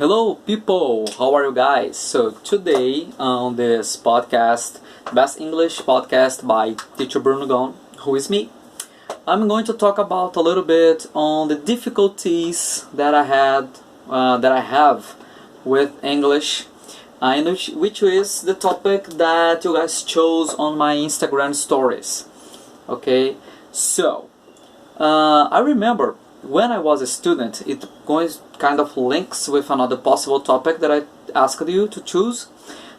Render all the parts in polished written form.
Hello people, how are you guys? So today on this podcast, Best English Podcast by Teacher Bruno Gon, who is me, I'm going to talk about a little bit on the difficulties that I have with English, which is the topic that you guys chose on my Instagram stories. Okay, so I remember when I was a student, it kind of links with another possible topic that I asked you to choose.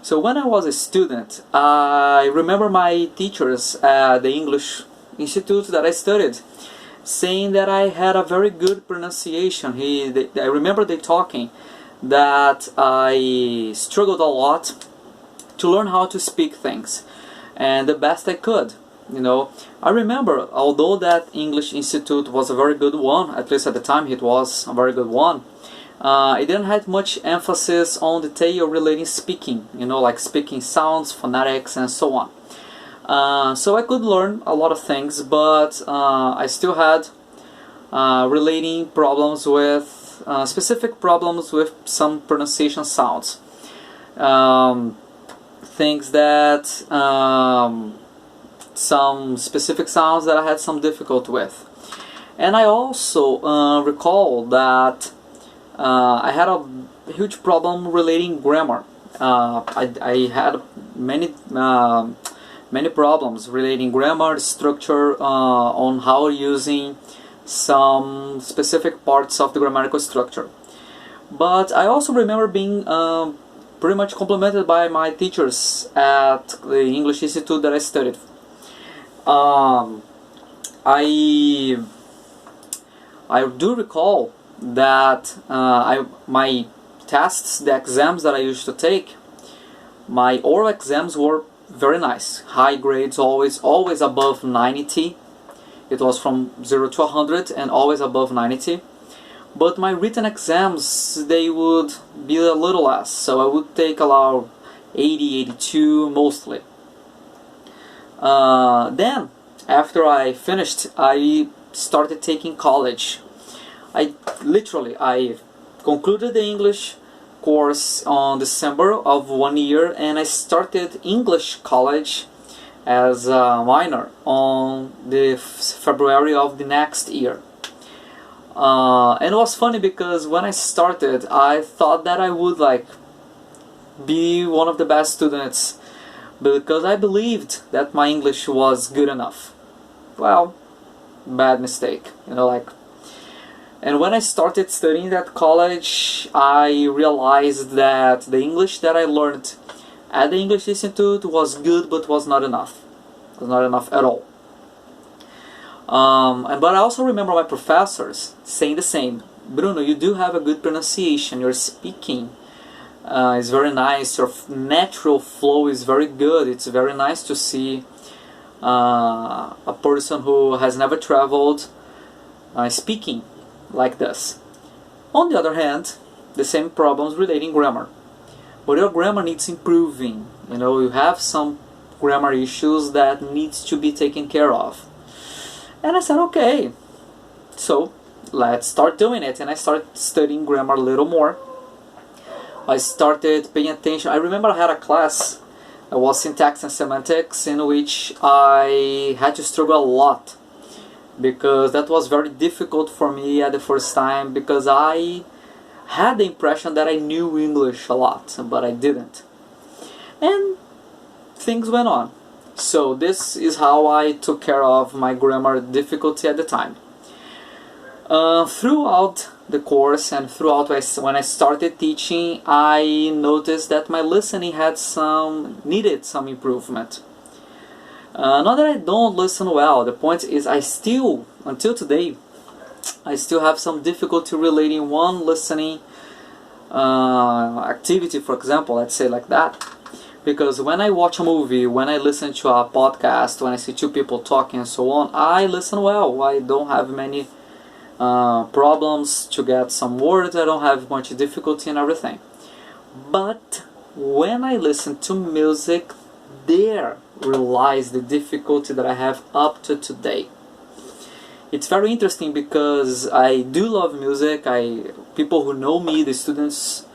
So when I was a student, I remember my teachers at the English Institute that I studied saying that I had a very good pronunciation. I remember they talking that I struggled a lot to learn how to speak things, and the best I could. I remember, although that English Institute was a very good one, at least at the time it was a very good one, it didn't have much emphasis on detail relating speaking, like speaking sounds, phonetics, and so on. So I could learn a lot of things, but I still had relating problems with, specific problems with some pronunciation sounds. Things that... some specific sounds that I had some difficulty with. And I also recall that I had a huge problem relating grammar. I had many problems relating grammar, structure, on how using some specific parts of the grammatical structure. But I also remember being pretty much complimented by my teachers at the English Institute that I studied. I do recall that my tests, the exams that I used to take, my oral exams were very nice. High grades, always above 90. It was from 0 to 100 and always above 90. But my written exams, they would be a little less. So I would take about 80, 82 mostly. Then, after I finished, I started taking college. I concluded the English course on December of 1 year, and I started English college as a minor on the February of the next year. And it was funny because when I started, I thought that I would be one of the best students, because I believed that my English was good enough. Well, bad mistake, And when I started studying at college, I realized that the English that I learned at the English Institute was good, but was not enough. It was not enough at all. But I also remember my professors saying the same. Bruno, you do have a good pronunciation. Your speaking is very nice. Your natural flow is very good. It's very nice to see a person who has never traveled speaking like this. On the other hand, the same problems relating grammar. But your grammar needs improving. You have some grammar issues that needs to be taken care of. And I said, okay, so let's start doing it. And I started studying grammar a little more. I started paying attention. I remember I had a class that was syntax and semantics, in which I had to struggle a lot, because that was very difficult for me at the first time, because I had the impression that I knew English a lot, but I didn't. And things went on. So this is how I took care of my grammar difficulty at the time. Throughout the course and throughout when I started teaching, I noticed that my listening needed some improvement. Not that I don't listen well. The point is, until today, I still have some difficulty relating one listening activity, for example, let's say like that. Because when I watch a movie, when I listen to a podcast, when I see two people talking and so on, I listen well. I don't have many problems to get some words. I don't have much difficulty in everything. But when I listen to music, there realize the difficulty that I have up to today. It's very interesting because I do love music. People who know me, the students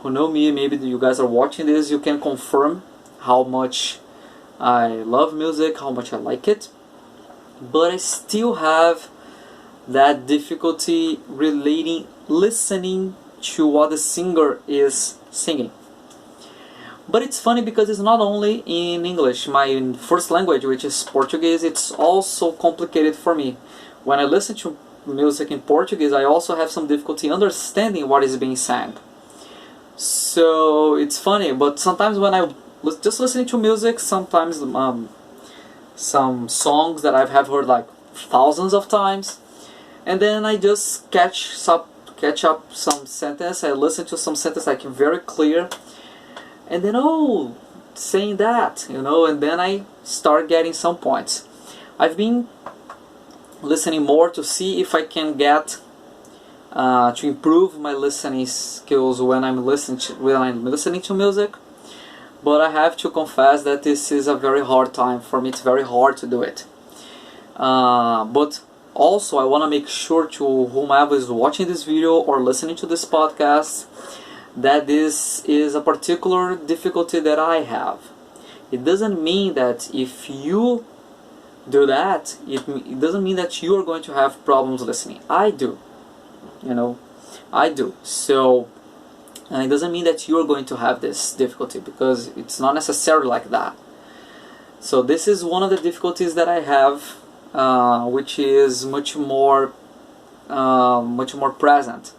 who know me, maybe you guys are watching this, you can confirm how much I love music, how much I like it. But I still have that difficulty listening to what the singer is singing. But it's funny because it's not only in English. My first language, which is Portuguese, it's also complicated for me. When I listen to music in Portuguese, I also have some difficulty understanding what is being sang. So it's funny, but sometimes when I just listening to music, sometimes some songs that I have heard like thousands of times, and then I just catch up some sentence. I listen to some sentence like very clear, and then saying that, and then I start getting some points. I've been listening more to see if I can get to improve my listening skills when I'm listening to music. But I have to confess that this is a very hard time for me. It's very hard to do it. But also I want to make sure to whomever is watching this video or listening to this podcast that this is a particular difficulty that I have. It doesn't mean that if you do that, it doesn't mean that you are going to have problems listening. I do. I do. So it doesn't mean that you are going to have this difficulty, because it's not necessarily like that. So this is one of the difficulties that I have, which is much more present.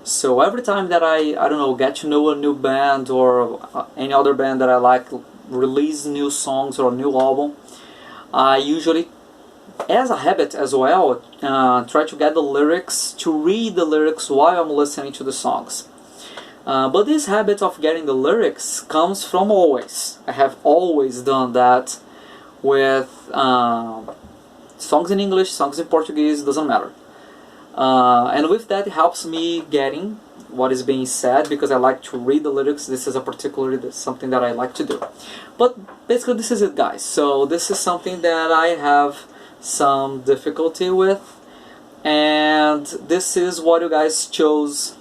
So every time that I don't know, get to know a new band or any other band that I like, release new songs or a new album, I usually, as a habit as well, try to get the lyrics, to read the lyrics while I'm listening to the songs. But this habit of getting the lyrics comes from always. I have always done that with songs in English, songs in Portuguese, doesn't matter. And with that, it helps me getting what is being said, because I like to read the lyrics. This is something that I like to do. But basically this is it, guys. So this is something that I have some difficulty with, and this is what you guys chose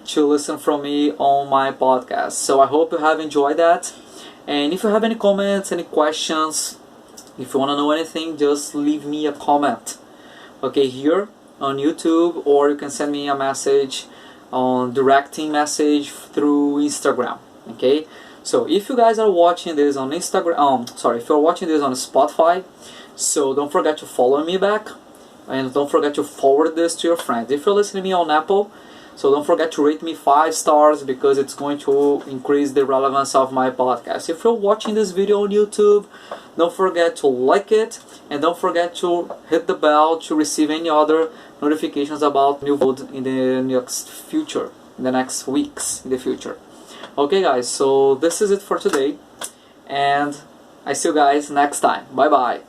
to listen from me on my podcast. So I hope you have enjoyed that, and if you have any comments, any questions, if you want to know anything, just leave me a comment, okay, here on YouTube, or you can send me a message on directing message through Instagram, okay? So if you guys are watching this on Instagram, if you're watching this on Spotify, so don't forget to follow me back, and don't forget to forward this to your friends. If you're listening to me on Apple, so don't forget to rate me 5 stars, because it's going to increase the relevance of my podcast. If you're watching this video on YouTube, don't forget to like it, and don't forget to hit the bell to receive any other notifications about new videos in the next weeks in the future. Okay, guys, so this is it for today, and I see you guys next time. Bye bye.